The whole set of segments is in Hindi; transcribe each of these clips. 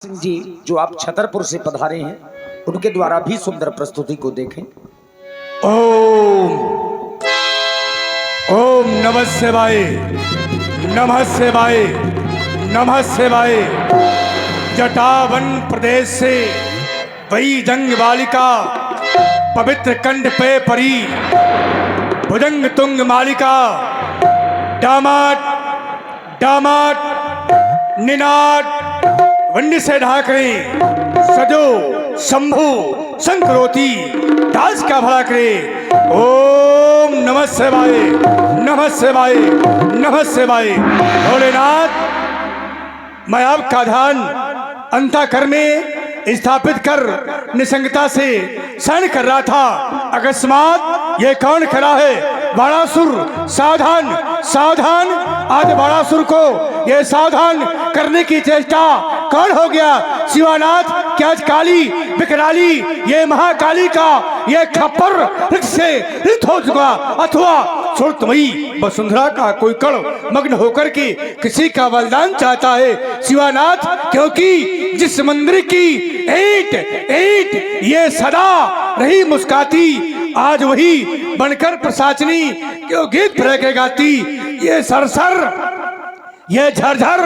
सिंह जी जो आप छतरपुर से पधारे हैं उनके द्वारा भी सुंदर प्रस्तुति को देखें। ओम ओम नमः शिवाय नमः शिवाय नमः शिवाय। जटावन प्रदेश से वही जंग बालिका पवित्र कंठ पे परी भुजंग तुंग मालिका दामाद दामाद निनाद वन्य से ढाकरे सजो शंभु संकरोती दास का भला करे। ओम नमः शिवाय नमः शिवाय नमः शिवाय। भोलेनाथ, मैं आपका ध्यान अंतःकर में स्थापित कर निसंगता से शयन कर रहा था। अकस्मात ये कौन खड़ा है? बाणासुर, सावधान सावधान। आज बाणासुर को ये सावधान करने की चेष्टा कौन हो गया? शिवानाथ, क्या काली विकराली ये महाकाली का ये खप्पर रिक्त से रिक्त हो चुका अथवा सुरतमयी वसुंधरा का कोई कण मग्न होकर के किसी का बलिदान चाहता है शिवानाथ। क्योंकि जिस मंदिर की ईंट ईंट ये सदा रही मुस्काती, आज वही बनकर प्रसाचनी क्यों गीत फिर के गाती। ये सरसर ये झरझर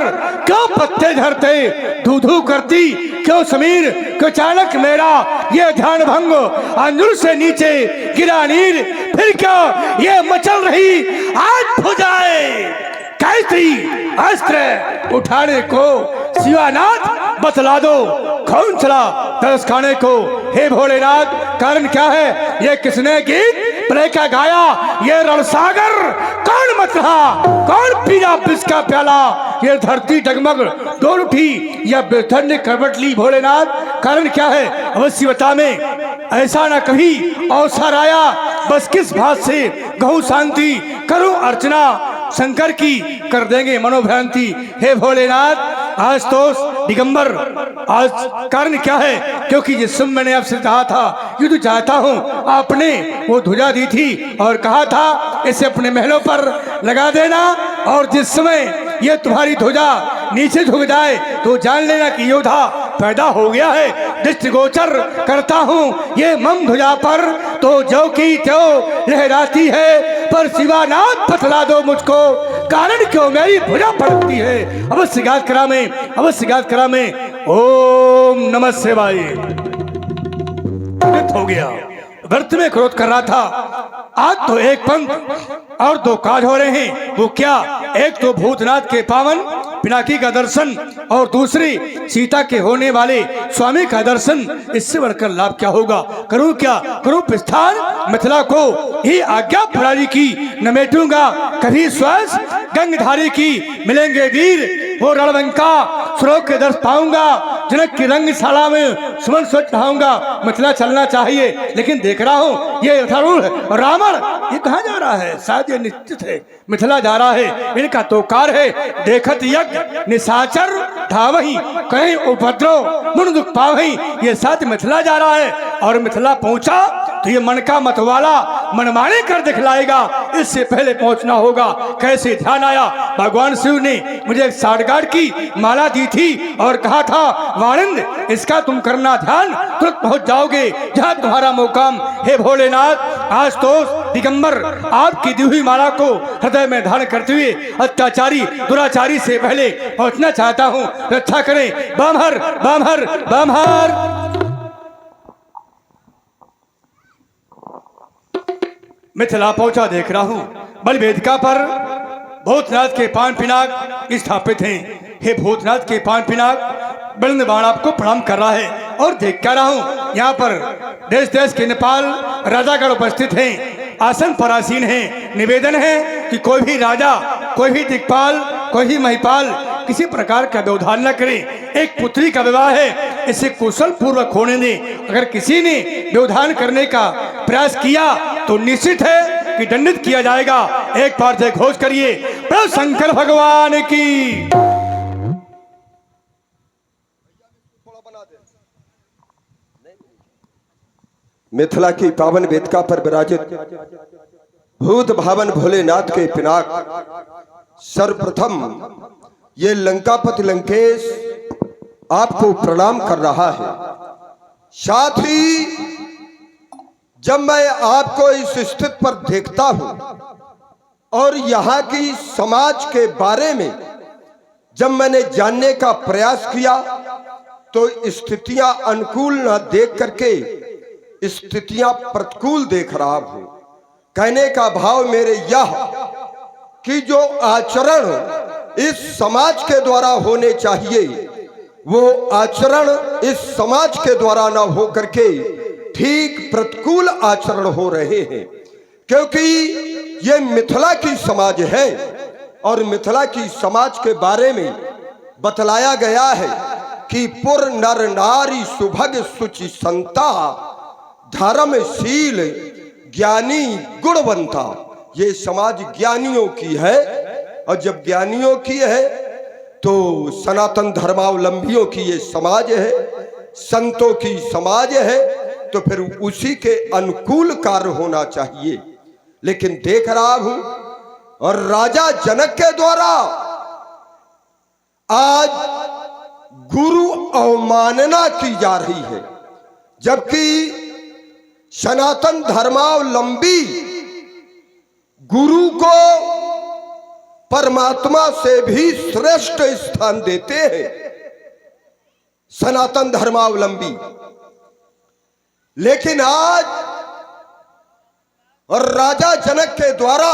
क्यों पत्ते झरते धू धू करती, क्यों समीर क्यों चाणक मेरा ये ध्यान भंग अंजुर से नीचे गिरा नीर, फिर क्यों ये मचल रही आज भुजाए कैसी अस्त्र उठाने को। शिवानाथ बतला दो कौन चला तरस खाने को। हे भोलेनाथ, कारण क्या है? ये किसने गीत प्ले का गाया? ये रणसागर कौन मत रहा? कौन पीना विष का प्याला? ये धरती डगमग डोल उठी या बेधर ने करवट ली। भोलेनाथ, कारण क्या है? अवश्य बता में। ऐसा न कभी अवसर आया, बस किस बात से गहू शांति करूं अर्चना शंकर की कर देंगे मनोभ्रांति। हे भोलेनाथ, आज तो दिगंबर आज कारण क्या है? क्योंकि जिस समय मैंने आपसे कहा था युद्ध चाहता हूँ, आपने वो ध्वजा दी थी और कहा था इसे अपने महलों पर लगा देना, और जिस समय ये तुम्हारी ध्वजा नीचे झुक जाए तो जान लेना कि योद्धा पैदा हो गया है। दृष्टिगोचर करता हूँ ये मम ध्वजा पर तो जो की त्यों लहराती है, पर शिवानाथ बतला दो मुझको कारण क्यों मेरी भुजा फड़कती है। अवश्य गात करा में, अवश्य गात करा में। ओम नमः शिवाय। हो गया व्रत में क्रोध कर रहा था। आज तो एक पंथ और दो काज हो रहे हैं। वो क्या? एक तो भूतनाथ के पावन पिनाकी का दर्शन और दूसरी सीता के होने वाले स्वामी का दर्शन। इससे बढ़कर लाभ क्या होगा? करूं क्या? करूं प्रस्थान मिथिला को ही आज्ञा पुरारी की नमेटूंगा कभी स्वयं गंगधारी की। मिलेंगे वीर वो रणवंका श्लोक के दर्श पाऊंगा, जनक की रंगशाला में सुमन सोच रहाऊंगा। मिथिला चलना चाहिए, लेकिन देख रहा हूँ ये रथारूढ़ रावण ये कहाँ जा रहा है? शायद ये निश्चित है मिथिला जा रहा है। इनका तो कार है देखत यज्ञ निशाचर धावही कहीं उपद्रव मुन दुख पावही। ये साथ मिथिला जा रहा है और मिथिला पहुंचा तो ये मन का मतवाला मनमाने कर दिखलाएगा। इससे पहले पहुंचना होगा। कैसे ध्यान आया? भगवान शिव ने मुझे एक साठगांठ की माला दी थी और कहा था वाणिंद इसका तुम करना ध्यान, तुरंत पहुंच जाओगे जहां तुम्हारा मुकाम। हे भोलेनाथ, आज तो दिगंबर आपकी दी हुई माला को हृदय में धारण करते हुए अत्याचारी दुराचारी से पहले पहुंचना चाहता हूँ। रक्षा करें बामहर बामहर बामहर। मिथिला पहुंचा देख रहा हूँ बल वेदिका पर भूतनाथ के पान पिनाक स्थापित हैं। हे भूतनाथ के पान पिनाक बुलंद बाण आपको प्रणाम कर रहा है और देख कर रहा हूँ यहाँ पर देश देश के नेपाल राजागण उपस्थित हैं, आसन पर आसीन हैं। निवेदन है कि कोई भी राजा कोई भी दिक्पाल कोई भी महिपाल किसी प्रकार का व्यवधान न करे। एक पुत्री का विवाह है, इसे कुशल पूर्वक होने दें। अगर किसी ने व्यवधान करने का प्रयास किया तो निश्चित है कि दंडित किया जाएगा। एक बार से घोष करिए प्रभु शंकर भगवान की। मिथिला की पावन वेदिका पर विराजित भूत भावन भोलेनाथ के पिनाक सर्वप्रथम ये लंकापति लंकेश आपको प्रणाम कर रहा है। साथ ही जब मैं आपको इस स्थिति पर देखता हूं और यहाँ की समाज के बारे में जब मैंने जानने का प्रयास किया तो स्थितियां अनुकूल न देख करके स्थितियां प्रतिकूल देख रहा हूं। कहने का भाव मेरे यह कि जो आचरण इस समाज के द्वारा होने चाहिए वो आचरण इस समाज के द्वारा न हो करके ठीक प्रतिकूल आचरण हो रहे हैं, क्योंकि ये मिथिला की समाज है और मिथिला की समाज के बारे में बतलाया गया है कि पुर नर नारी सुभग सुचि संता धर्मशील ज्ञानी गुणवंता। ये समाज ज्ञानियों की है और जब ज्ञानियों की है तो सनातन धर्मावलंबियों की ये समाज है, संतों की समाज है, तो फिर उसी के अनुकूल कार्य होना चाहिए। लेकिन देख रहा हूं और राजा जनक के द्वारा आज गुरु अवमानना की जा रही है, जबकि सनातन धर्मावलंबी गुरु को परमात्मा से भी श्रेष्ठ स्थान देते हैं। सनातन धर्मावलंबी लेकिन आज और राजा जनक के द्वारा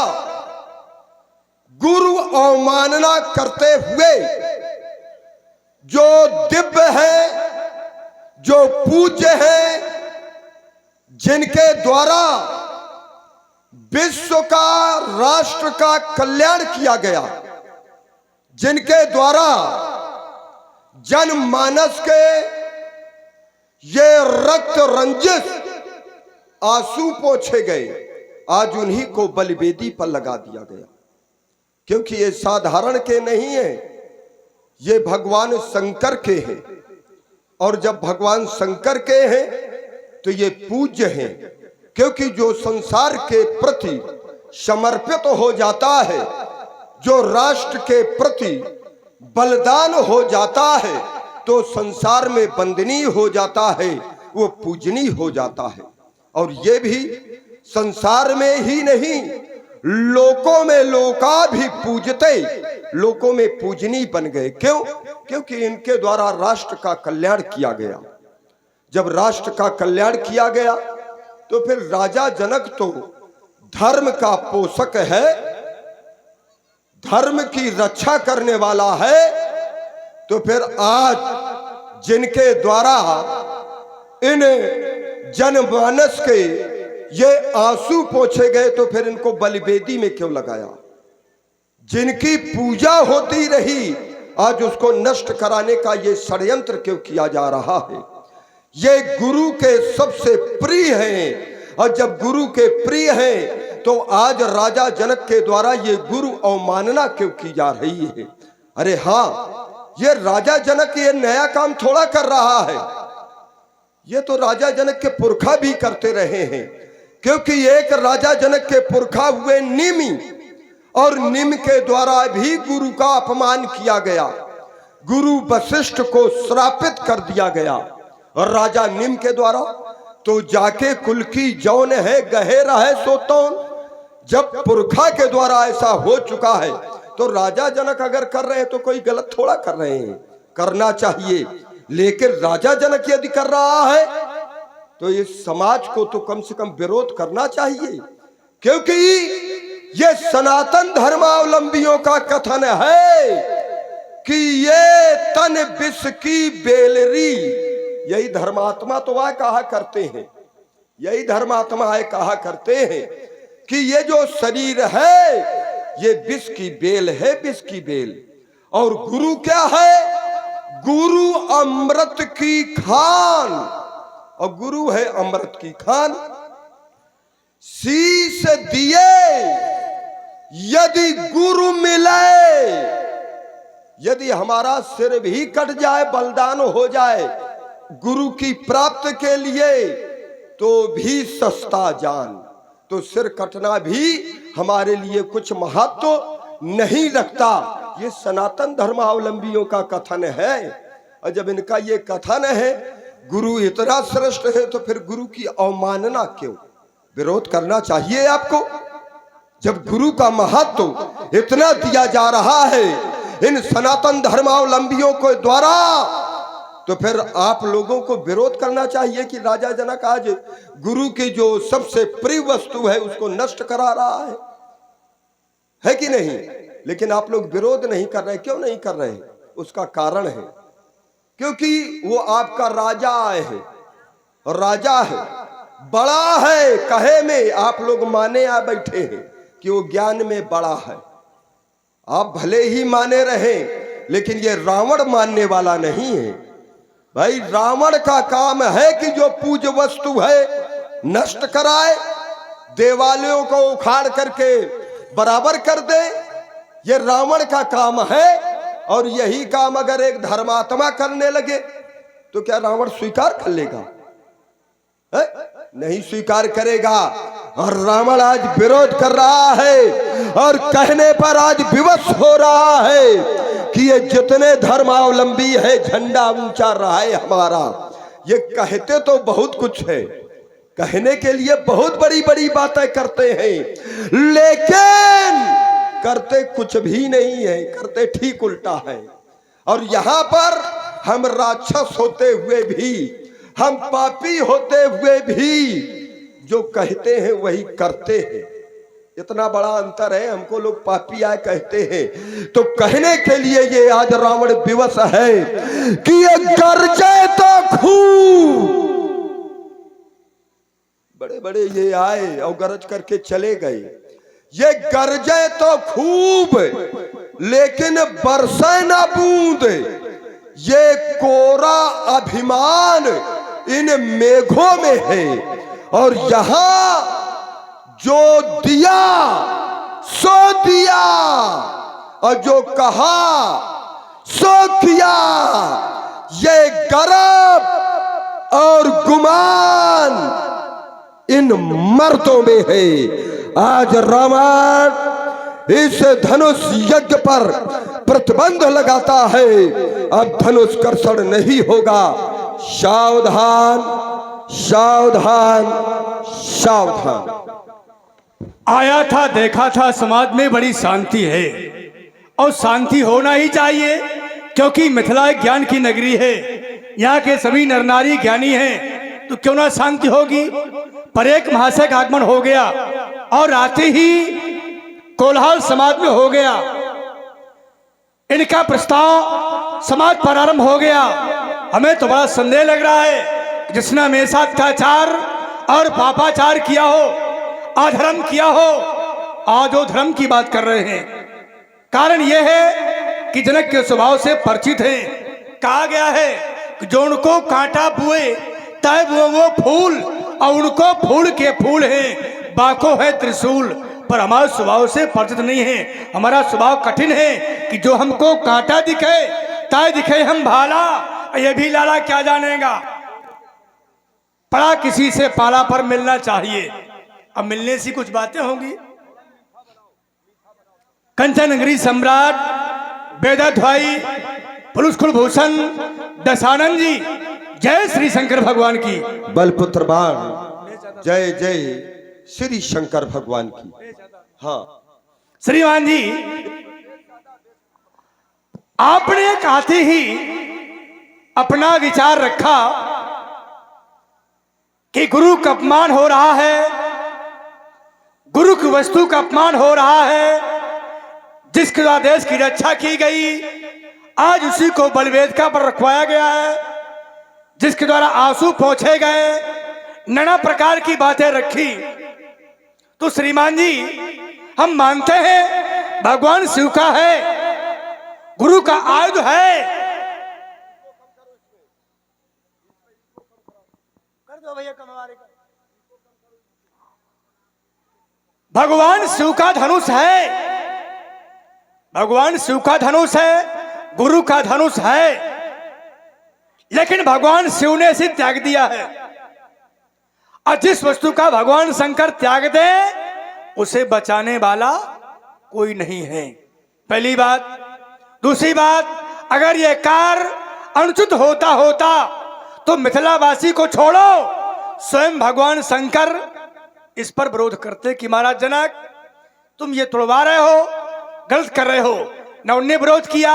गुरु अवमानना करते हुए जो दिव्य है, जो पूज्य है, जिनके द्वारा विश्व का राष्ट्र का कल्याण किया गया, जिनके द्वारा जनमानस के ये रक्त रंजित आंसू पोंछे गए, आज उन्हीं को बलिवेदी पर लगा दिया गया। क्योंकि ये साधारण के नहीं है, ये भगवान शंकर के हैं और जब भगवान शंकर के हैं तो ये पूज्य हैं, क्योंकि जो संसार के प्रति समर्पित हो जाता है, जो राष्ट्र के प्रति बलिदान हो जाता है, तो संसार में वंदनीय हो जाता है, वो पूजनीय हो जाता है। और ये भी संसार में ही नहीं, लोकों में लोका भी पूजते, लोकों में पूजनीय बन गए। क्यों? क्योंकि इनके द्वारा राष्ट्र का कल्याण किया गया। जब राष्ट्र का कल्याण किया गया तो फिर राजा जनक तो धर्म का पोषक है, धर्म की रक्षा करने वाला है, तो फिर आज जिनके द्वारा इन जनमानस के ये आंसू पोंछे गए तो फिर इनको बलिवेदी में क्यों लगाया? जिनकी पूजा होती रही आज उसको नष्ट कराने का ये षड्यंत्र क्यों किया जा रहा है? ये गुरु के सबसे प्रिय हैं और जब गुरु के प्रिय हैं तो आज राजा जनक के द्वारा ये गुरु अवमानना क्यों की जा रही है? अरे हाँ, ये राजा जनक ये नया काम थोड़ा कर रहा है, ये तो राजा जनक के पुरखा भी करते रहे हैं। क्योंकि एक राजा जनक के पुरखा हुए निमि, और निम के द्वारा भी गुरु का अपमान किया गया, गुरु वशिष्ठ को श्रापित कर दिया गया। और राजा निम के द्वारा तो जाके कुल की जौन है गहे रहे सो तौन। जब पुरखा के द्वारा ऐसा हो चुका है तो राजा जनक अगर कर रहे हैं तो कोई गलत थोड़ा कर रहे हैं, करना चाहिए। लेकिन राजा जनक यदि कर रहा है तो इस समाज को तो कम से कम विरोध करना चाहिए, क्योंकि ये सनातन धर्मावलंबियों का कथन है कि ये तन विष की बेलरी। यही धर्मात्मा तो वह कहा करते हैं, यही धर्मात्मा है कहा करते हैं कि ये जो शरीर है ये विष की बेल है, विष की बेल। और गुरु क्या है? गुरु अमृत की खान, और गुरु है अमृत की खान। शीश दिए यदि गुरु मिले, यदि हमारा सिर भी कट जाए, बलिदान हो जाए गुरु की प्राप्ति के लिए तो भी सस्ता जान। तो सिर कटना भी हमारे लिए कुछ महत्व नहीं रखता। ये सनातन धर्मावलंबियों का कथन है। और जब इनका ये कथन है गुरु इतना श्रेष्ठ है तो फिर गुरु की अवमानना क्यों? विरोध करना चाहिए आपको। जब गुरु का महत्व इतना दिया जा रहा है इन सनातन धर्मावलंबियों के द्वारा, तो फिर आप लोगों को विरोध करना चाहिए कि राजा जनक आज गुरु की जो सबसे प्रिय वस्तु है उसको नष्ट करा रहा है कि नहीं? लेकिन आप लोग विरोध नहीं कर रहे। क्यों नहीं कर रहे? उसका कारण है क्योंकि वो आपका राजा है, और राजा है, बड़ा है, कहे में आप लोग माने आ बैठे हैं कि वो ज्ञान में बड़ा है। आप भले ही माने रहे, लेकिन ये रावण मानने वाला नहीं है भाई। रावण का काम है कि जो पूज्य वस्तु है नष्ट कराए, देवालयों को उखाड़ करके बराबर कर दे, ये रावण का काम है। और यही काम अगर एक धर्मात्मा करने लगे तो क्या रावण स्वीकार कर लेगा? नहीं स्वीकार करेगा। और रावण आज विरोध कर रहा है और कहने पर आज विवश हो रहा है कि ये जितने धर्मावलंबी है झंडा ऊंचा रहा है हमारा। ये कहते तो बहुत कुछ है, कहने के लिए बहुत बड़ी बड़ी बातें करते हैं, लेकिन करते कुछ भी नहीं है, करते ठीक उल्टा है। और यहां पर हम राक्षस होते हुए भी, हम पापी होते हुए भी जो कहते हैं वही करते हैं। इतना बड़ा अंतर है। हमको लोग पापी आए कहते हैं, तो कहने के लिए ये आज रावण विवश है कि ये गरजे तो खूब। बड़े बड़े ये आए और गरज करके चले गए। ये गरजे तो खूब लेकिन बरसे ना बूंद। ये कोरा अभिमान इन मेघों में है, और यहां जो दिया सो दिया और जो कहा सो किया। ये गर्व और गुमान इन मर्दों में है। आज रावण इस धनुष यज्ञ पर प्रतिबंध लगाता है, अब धनुष कर्षण नहीं होगा। सावधान सावधान सावधान। आया था, देखा था, समाज में बड़ी शांति है और शांति होना ही चाहिए, क्योंकि मिथिला ज्ञान की नगरी है। यहाँ के सभी नर नारी ज्ञानी हैं, तो क्यों ना शांति होगी। पर एक महाशय का आगमन हो गया और आते ही कोलाहल समाज में हो गया। इनका प्रस्ताव समाज प्रारंभ हो गया। हमें तो बड़ा संदेह लग रहा है, जिसने हमेशा अत्याचार और पापाचार किया हो, अधर्म किया हो, आज वो धर्म की बात कर रहे हैं। कारण यह है कि जनक के स्वभाव से परिचित हैं। कहा गया है कि जो उनको कांटा बुए तय वो फूल, और उनको फूल के फूल हैं, बाको है त्रिशूल। पर हमारा स्वभाव से परिचित नहीं है। हमारा स्वभाव कठिन है कि जो हमको कांटा दिखे तय दिखे हम भाला, ये भी लाला क्या जानेगा। पड़ा किसी से पाला पर मिलना चाहिए। अब मिलने से कुछ बातें होंगी। कंचन नगरी सम्राट वेदत भाई पुरुष कुलभूषण दशानंद जी, जय श्री शंकर भगवान की। बलपुत्र बाण जय जय श्री शंकर भगवान की। हाँ श्रीमान जी, आपने कहते ही अपना विचार रखा कि गुरु का अपमान हो रहा है, गुरु की वस्तु का अपमान हो रहा है, जिसके द्वारा देश की रक्षा की गई, आज उसी को बलवेदिका पर रखवाया गया है, जिसके द्वारा आंसू पोंछे गए, नाना प्रकार की बातें रखी। तो श्रीमान जी, हम मानते हैं भगवान शिव का है, गुरु का आयुध है। कर दो भैया कमवारे का। भगवान शिव का धनुष है, भगवान शिव का धनुष है, गुरु का धनुष है, लेकिन भगवान शिव ने इसे त्याग दिया है। और जिस वस्तु का भगवान शंकर त्याग दे उसे बचाने वाला कोई नहीं है, पहली बात। दूसरी बात, अगर ये कार अनुचित होता होता तो मिथिलावासी को छोड़ो, स्वयं भगवान शंकर इस पर विरोध करते कि महाराज जनक तुम ये तोड़वा रहे हो, गलत कर रहे हो। न उनने विरोध किया,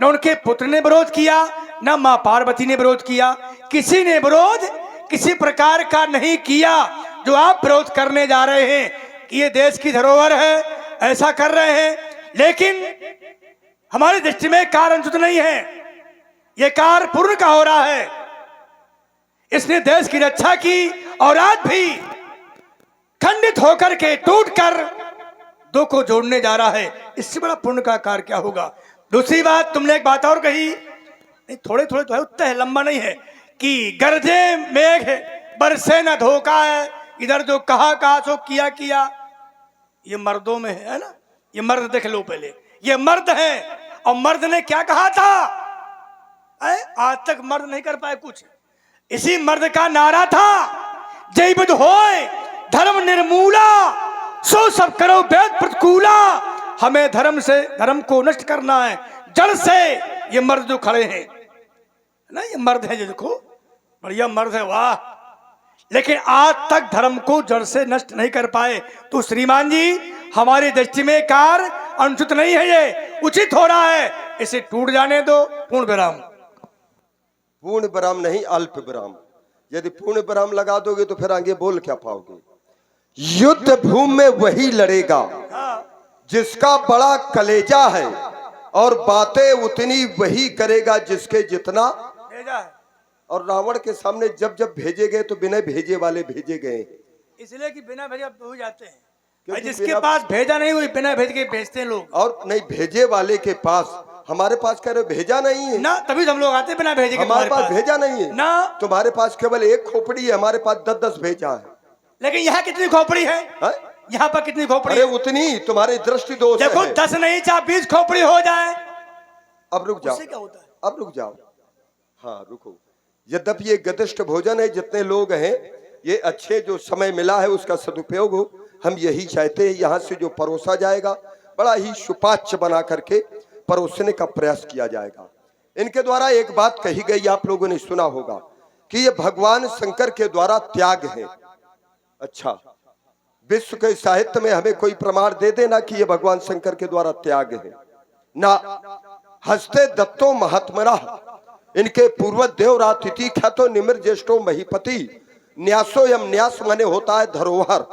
न उनके पुत्र ने विरोध किया, न मां पार्वती ने विरोध किया, किसी ने विरोध किसी प्रकार का नहीं किया। जो आप विरोध करने जा रहे हैं कि ये देश की धरोहर है, ऐसा कर रहे हैं, लेकिन हमारी दृष्टि में कार्य अनुचित नहीं है, ये कार्य पूर्ण का हो रहा है। इसने देश की रक्षा की और आज भी खंडित होकर के टूटकर दो को जोड़ने जा रहा है। इससे बड़ा पुण्य का कार्य क्या होगा। दूसरी बात, तुमने एक बात और कही, नहीं थोड़े थोड़े तो है, उतना है, लंबा नहीं है, कि गरजे मेघ बरसे न धोखा है, इधर जो कहा सो किया। ये मर्दों में है ना, ये मर्द देख लो पहले, ये मर्द है। और मर्द ने क्या कहा था, आज तक मर्द नहीं कर पाए कुछ। इसी मर्द का नारा था, जय बुध होए धर्म निर्मूला, सो सब करो वेद प्रतिकूला। हमें धर्म को नष्ट करना है जड़ से। ये मर्द जो खड़े हैं ना, ये मर्द है, जो देखो बढ़िया मर्द है, वाह। लेकिन आज तक धर्म को जड़ से नष्ट नहीं कर पाए। तो श्रीमान जी, हमारी दृष्टि में कार्य अनुचित नहीं है, ये उचित हो रहा है, इसे टूट जाने दो। पूर्ण विराम। पूर्ण विराम नहीं, अल्प विराम। यदि पूर्ण विराम लगा दोगे तो फिर आगे बोल क्या पाओगे। युद्ध भूमि में वही लड़ेगा जिसका बड़ा कलेजा है, और बातें उतनी वही करेगा जिसके जितना भेजा है। और रावण के सामने जब जब भेजे गए तो बिना भेजे वाले भेजे गए, इसलिए कि बिना भेजे हो जाते हैं। क्योंकि जिसके पास भेजा नहीं हुई, बिना भेज के भेजते हैं लोग। और नहीं भेजे वाले के पास, हमारे पास कह रहे भेजा नहीं है ना, तभी हम लोग आते हैं बिना भेजे के। हमारे पास भेजा नहीं है ना, तुम्हारे पास केवल एक खोपड़ी है, हमारे पास 10-10 भेजा है। लेकिन यहाँ कितनी खोपड़ी है, यहाँ पर कितनी खोपड़ी? अरे उतनी तुम्हारे दृष्टि दोष है। देखो 10 नहीं, चाहे 20 खोपड़ी हो जाए। अब रुक जाओ, क्या होता है? अब रुक जाओ, हाँ रुको। यद्यपि ये गदिष्ट भोजन है, जितने लोग हैं ये अच्छे, जो समय मिला है उसका सदुपयोग हो, हम यही चाहते हैं। यहाँ से जो परोसा जाएगा बड़ा ही सुपाच्य बना करके परोसने का प्रयास किया जाएगा। इनके द्वारा एक बात कही गई, आप लोगों ने सुना होगा कि ये भगवान शंकर के द्वारा त्याग है। अच्छा, विश्व के साहित्य में हमें कोई प्रमाण दे देना कि ये भगवान शंकर के द्वारा त्याग है ना। हस्ते दत्तो महात्मना, इनके पूर्व देवरातिथि ख्यातो निमिर ज्येष्ठो महीपति, न्यासो यम, न्यास माने होता है धरोहर,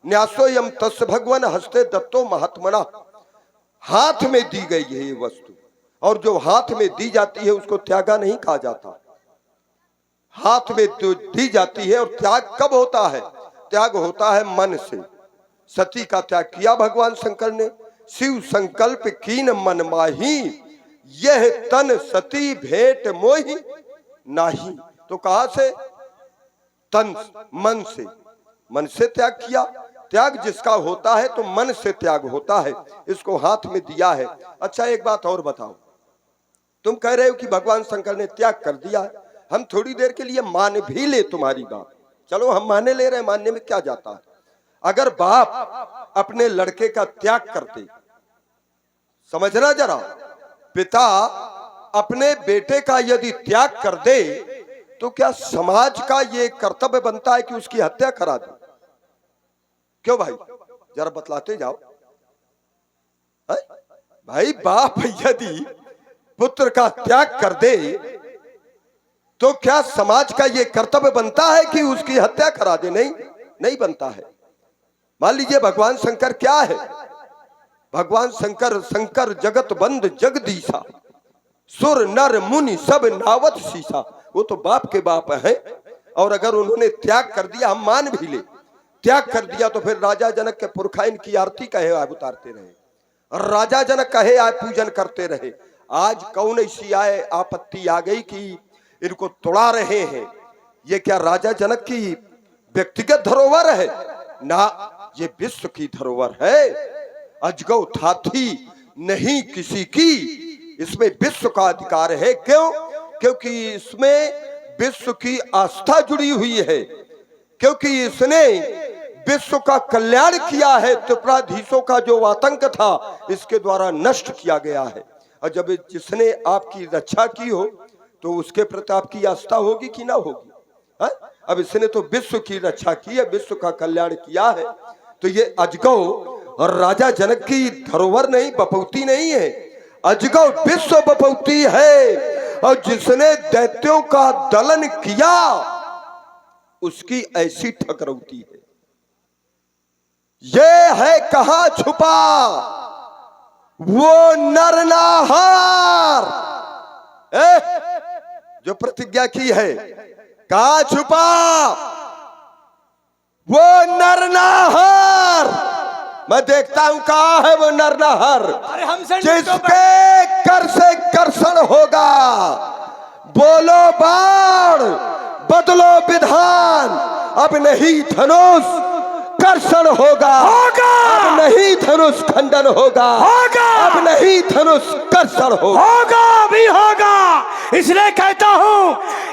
न्यासो यम तस् भगवान हस्ते दत्तो महात्मना। हाथ में दी गई है ये वस्तु, और जो हाथ में दी जाती है उसको त्यागा नहीं कहा जाता। हाथ में तो दी जाती है, और त्याग कब होता है? त्याग होता है मन से। सती का त्याग किया भगवान शंकर ने, शिव संकल्प कीन मन माही, यह तन सती भेंट मोही नाही। तो कहां से? तन, मन से। मन से त्याग किया। त्याग जिसका होता है तो मन से त्याग होता है, इसको हाथ में दिया है। अच्छा, एक बात और बताओ, तुम कह रहे हो कि भगवान शंकर ने त्याग कर दिया है, हम थोड़ी देर के लिए मान भी ले तुम्हारी बात, चलो हम माने ले रहे हैं, मानने में क्या जाता है। अगर बाप अपने लड़के का त्याग करते, समझना जरा, पिता अपने बेटे का यदि त्याग कर दे तो क्या समाज का ये कर्तव्य बनता है कि उसकी हत्या करा दे? क्यों भाई, जरा बतलाते जाओ। है? भाई बाप यदि पुत्र का त्याग कर दे तो क्या समाज का ये कर्तव्य बनता है कि उसकी हत्या करा दे? नहीं, नहीं बनता है। मान लीजिए भगवान शंकर क्या है? भगवान शंकर, शंकर जगत बंद जगदीशा, सुर नर मुनि सब नावत शीशा। वो तो बाप के बाप है, और अगर उन्होंने त्याग कर दिया, हम मान भी ले, त्याग कर दिया, तो फिर राजा जनक के पुरखा इनकी आरती कहे आए उतारते रहे, और राजा जनक कहे आए पूजन करते रहे। आज कौन ऐसी आए आपत्ति आ गई कि इनको तोड़ा रहे हैं? ये क्या राजा जनक की व्यक्तिगत धरोहर है? ना, ये विश्व की धरोहर है। अजगौ थाथी नहीं किसी की, इसमें विश्व का अधिकार है। क्यों? क्योंकि इसमें विश्व की आस्था जुड़ी हुई है, क्योंकि इसने विश्व का कल्याण किया है। त्रिपुराधीशों का जो आतंक था इसके द्वारा नष्ट किया गया है। और जब जिसने आपकी रक्षा की हो तो उसके प्रति आपकी आस्था होगी कि ना होगी? है? अब इसने तो विश्व की रक्षा की है, विश्व का कल्याण किया है, तो ये अजगौ और राजा जनक की धरोहर नहीं, बपौती नहीं है। अजगौ विश्व बपौती है, और जिसने दैत्यों का दलन किया उसकी ऐसी ठकरौती है। ये है कहां छुपा वो नरनाहार, जो प्रतिज्ञा की है, कहां छुपा वो नरनाहार। मैं देखता हूं कहां है वो नरनाहार, जिसके कर से कर्षण होगा। बोलो बाण, बदलो विधान, अब नहीं धनुष कर्षण होगा, अब नहीं धनुष खंडन होगा, अब नहीं धनुष कर्षण होगा, भी होगा। इसलिए कहता हूं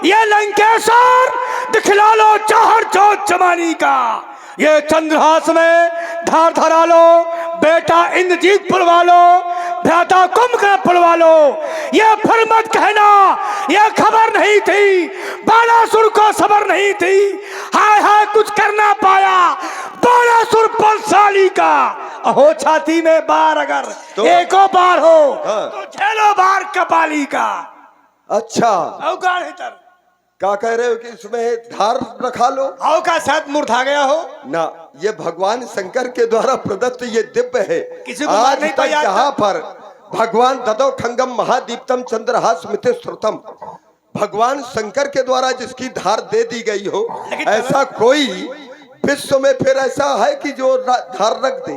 ये लंकेश्वर दिखला लो चाहर चौथ चमानी का, ये चंद्रहास में धार धरा लो, बेटा इंद्रजीत पुलवा लो, भ्राता कुंभकर्ण पुलवा लो। ये फिर मत कहना ये खबर नहीं थी, बाणासुर को खबर नहीं थी, हाय हाय कुछ करना पाया बाणासुर बलशाली का। हो छाती में बार अगर तो एको बार हो तो झेलो बार कपाली का। अच्छा अवगाढ़ हितर क्या कह रहे हो कि इसमें धार रखा लो? आओ का साथ मुर्धा गया हो ना, ये भगवान शंकर के द्वारा प्रदत्त ये दिव्य है। किसी को आज नहीं तक यहाँ पर भगवान ददो खंगम महादीप्तम चंद्रहास मिते श्रुतम, भगवान शंकर के द्वारा जिसकी धार दे दी गई हो, ऐसा कोई विश्व में फिर ऐसा है कि जो धार रख दे?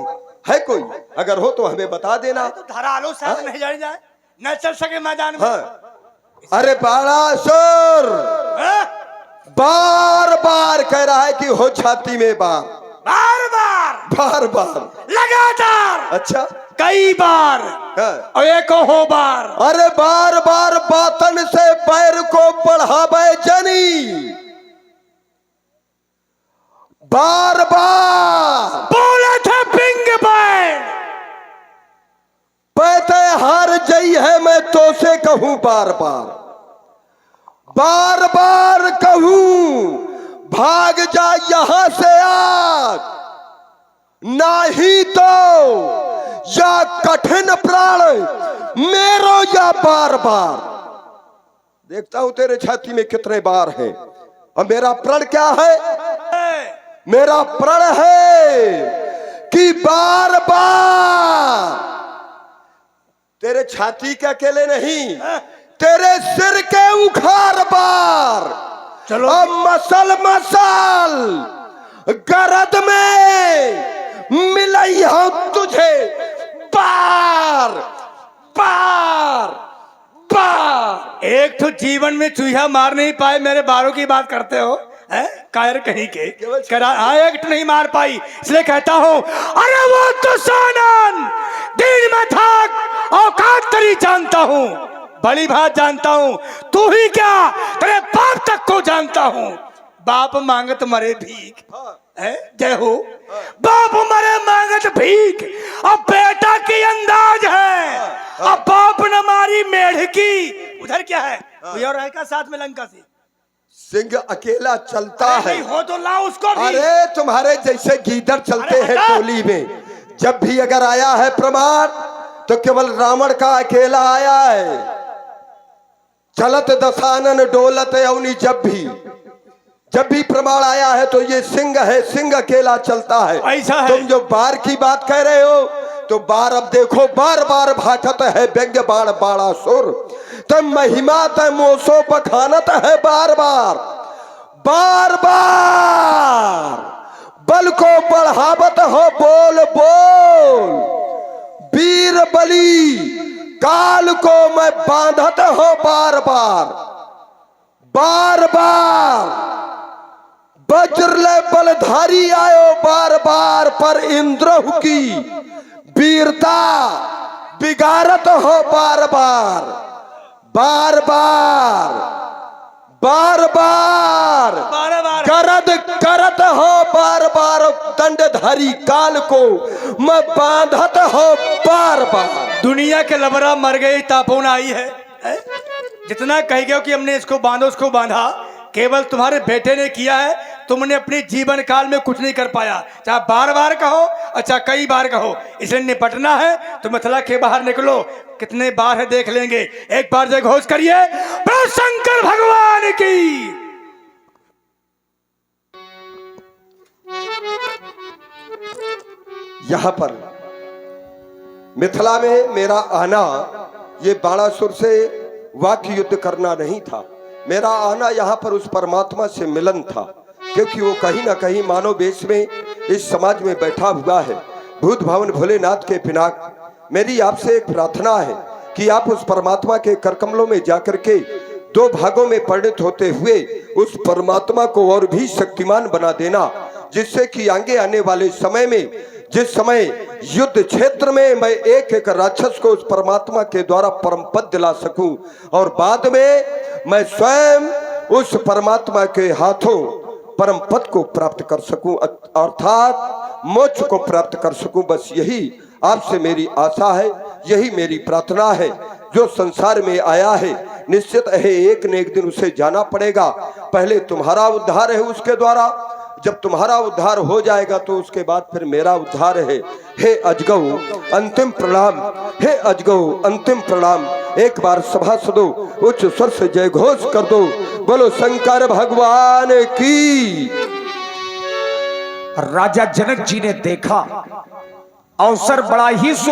है कोई? अगर हो तो हमें बता देना। तो धरा लो साथ नहीं जाने जाए, न चल सके मैदान में। हाँ। अरे बाणासुर बार बार कह रहा है कि हो छाती में बार, बार बार बार बार लगातार। अच्छा कई बार और एक हो बार। अरे बार बार बातन से पैर को बढ़ावे जनी, बार बार बोले थे पिंग बैन, पैते हार जई है मैं तो से कहूं बार बार, बार बार कहूं भाग जा यहां से आज, नहीं तो या कठिन प्राण मेरो या बार बार। देखता हूं तेरे छाती में कितने बार हैं, और मेरा प्रण क्या है? मेरा प्रण है कि बार बार तेरे छाती के अकेले नहीं, तेरे सिर के उखाड़ बार, चलो अब मसल मसल गरद में मिलई हूं तुझे बार बार बार। एक तो जीवन में चूहा मार नहीं पाए, मेरे बारों की बात करते हो कायर कहीं के एक नहीं मार पाई, इसलिए कहता हूं अरे वो तो सोनन दिन में थक औकात तेरी जानता हूं, बड़ी बात जानता हूं, तू ही क्या तेरे बाप तक को जानता हूं। बाप मांगत मरे भीख, जय हो, बाप मरे मांगत भीख, अब बेटा की अंदाज है, अब बाप न मारी मेढ़ की। उधर क्या है और का साथ में लंका से सिंह अकेला चलता है, हो तो ला उसको भी। अरे तुम्हारे जैसे गीदड़ चलते हैं टोली में, जब भी अगर आया है प्रमाण तो केवल रावण का अकेला आया है। चलत दशानन डोलत अवनी, जब भी प्रमाण आया है तो ये सिंह है, सिंह अकेला चलता है। ऐसा है। तुम जो बार की बात कह रहे हो तो बार अब देखो, बार बार भाटत है व्यंग्य बाण बाणासुर, तम महिमा तय मोसो बखानत है बार बार, बार बार बल को बढ़ावत हो बोल बोल, वीर बली काल को मैं बांधत हो बार बार, बार बार वज्र बलधारी आयो बार बार, पर इंद्रहु की वीरता बिगाड़त हो बार बार, बार बार बार बार करद करत हो बार बार, दंडधारी काल को मैं बांधत हो बार बार। दुनिया के लबरा मर गई तापोन आई है, जितना कह गए हो कि हमने इसको बांधो उसको बांधा, केवल तुम्हारे बेटे ने किया है। तुमने अपने जीवन काल में कुछ नहीं कर पाया, चाहे बार बार कहो अच्छा कई बार कहो। इसलिए निपटना है तो मिथिला के बाहर निकलो। कितने बार है देख लेंगे। एक बार जय घोष करिए, प्रभु शंकर भगवान की। यहाँ पर मिथिला में मेरा आना ये बाणासुर से वाक्य युद्ध करना नहीं था। मेरा आना यहाँ पर उस परमात्मा से मिलन था, क्योंकि वो कहीं ना कहीं मानव वेश में इस समाज में बैठा हुआ है। भूत भवन भोलेनाथ के पिनाक, मेरी आपसे एक प्रार्थना है कि आप उस परमात्मा के करकमलों में जाकर के दो भागों में परिणत होते हुए उस परमात्मा को और भी शक्तिमान बना देना, जिससे कि आगे आने वाले समय में, जिस समय युद्ध क्षेत्र में मैं एक एक राक्षस को उस परमात्मा के द्वारा परम पद दिला सकूं और बाद में मैं स्वयं उस परमात्मा के हाथों परम पद को प्राप्त कर सकूं, अर्थात मोक्ष को प्राप्त कर सकूं। बस यही आपसे मेरी आशा है, यही मेरी प्रार्थना है। जो संसार में आया है निश्चित है एक न एक दिन उसे जाना पड़ेगा। पहले तुम्हारा उद्धार है उसके द्वारा, जब तुम्हारा उद्धार हो जाएगा तो उसके बाद फिर मेरा उद्धार है। हे अजगऊ अंतिम प्रणाम, हे अजगऊ अंतिम प्रणाम। एक बार सभासदों उच्च स्वर से जय घोष कर दो, बोलो शंकर भगवान की। राजा जनक जी ने देखा अवसर बड़ा ही